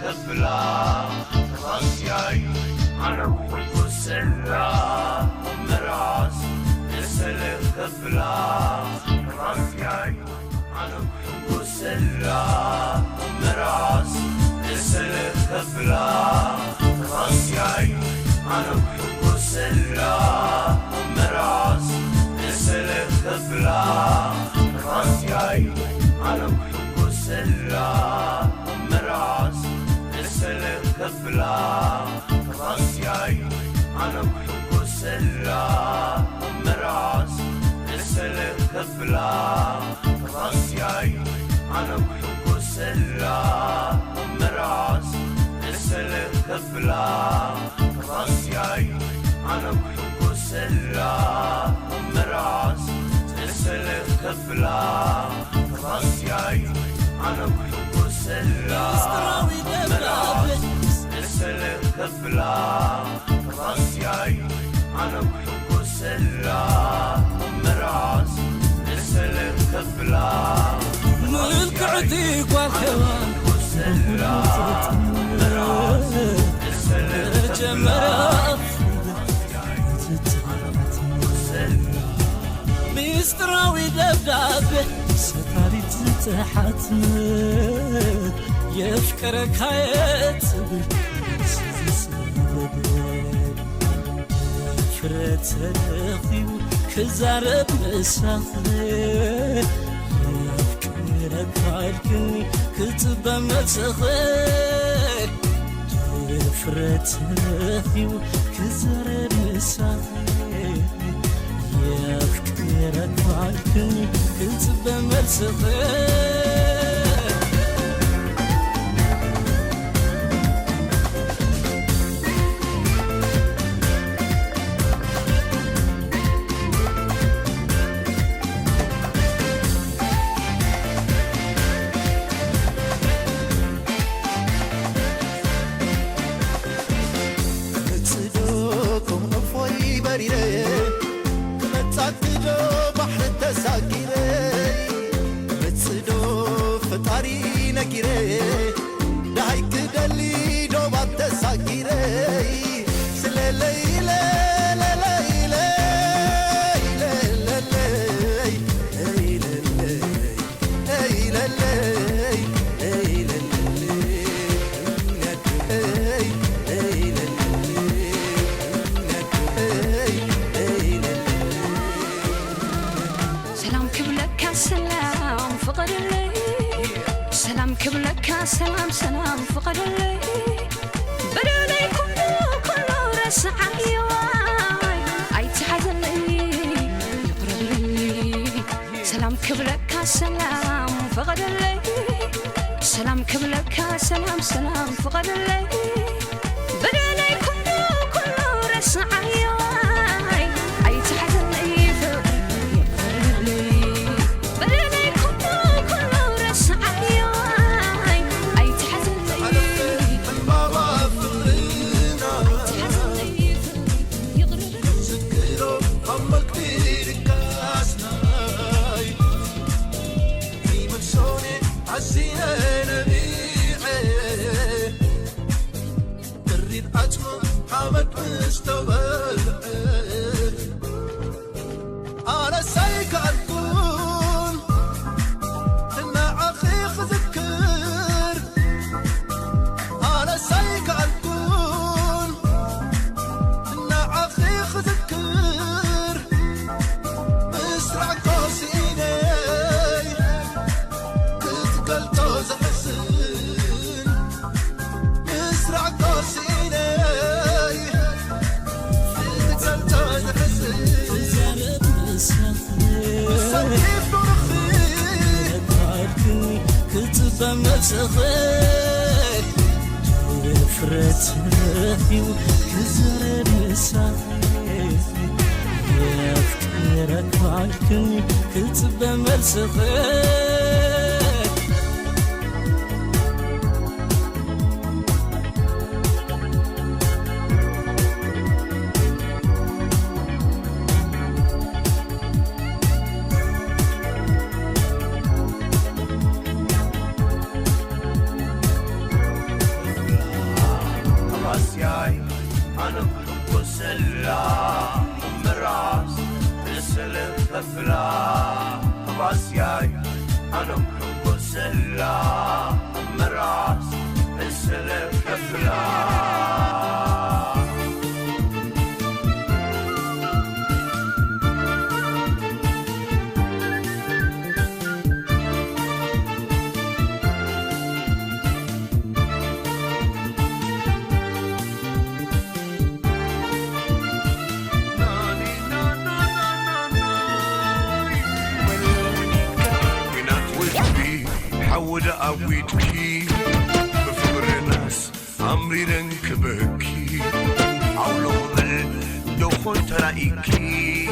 كبلا راسياي أنا بحب السلا مراس نسلك كبلا راسياي أنا بحب السلا مراس نسلك كبلا راسياي أنا بحب السلا مراس نسلك كبلا راسياي أنا بحب السلا مراس نسلك كبلا راسياي أنا بحب السلا مراس نسلك كبلا راسياي أنا بحب السلا مراس نسلك كبلا راسياي أنا بحب السلا مراس نسلك كبلا راسياي أنا بحب السلا مراس نسلك كبلا راسياي أنا بحب السلا مراس نسلك كبلا ملك عتيق والخوان السلا مراس نسلك كبلا ميستراوي دبدابة ستاري تتحتمت يفكرك هايت فرت رخيو كزارب مساخي يفكرك عالكني كتب مساخي فرت رخيو كزارب مساخي يفكرك عالكني كتب مساخي سلام سلام فقد اللي بدوني كله رسعي واي أي تحزن لي يقرب لي سلام كبلك سلام فقد اللي سلام كبلك سلام سلام فقد اللي بدوني كله رسعي واي أي تحزن لي يقرب لي بدوني كله رسعي أنا سيكون إن أخي ذكر أنا سيكون إن أخي ذكر اسرع قاسيني كتقل توز حسن اسرع قاسيني كتب مسخي فرت رخيو كزر مسخي يفكرك عالكني كتب مسخي أنا بحب السلا مراس السلف غفلا راس ياي أنا بحب السلا مراس السلف غفلا حود أويتكي بفكر الناس أمري كبكي عولو بل دخل ترائيكي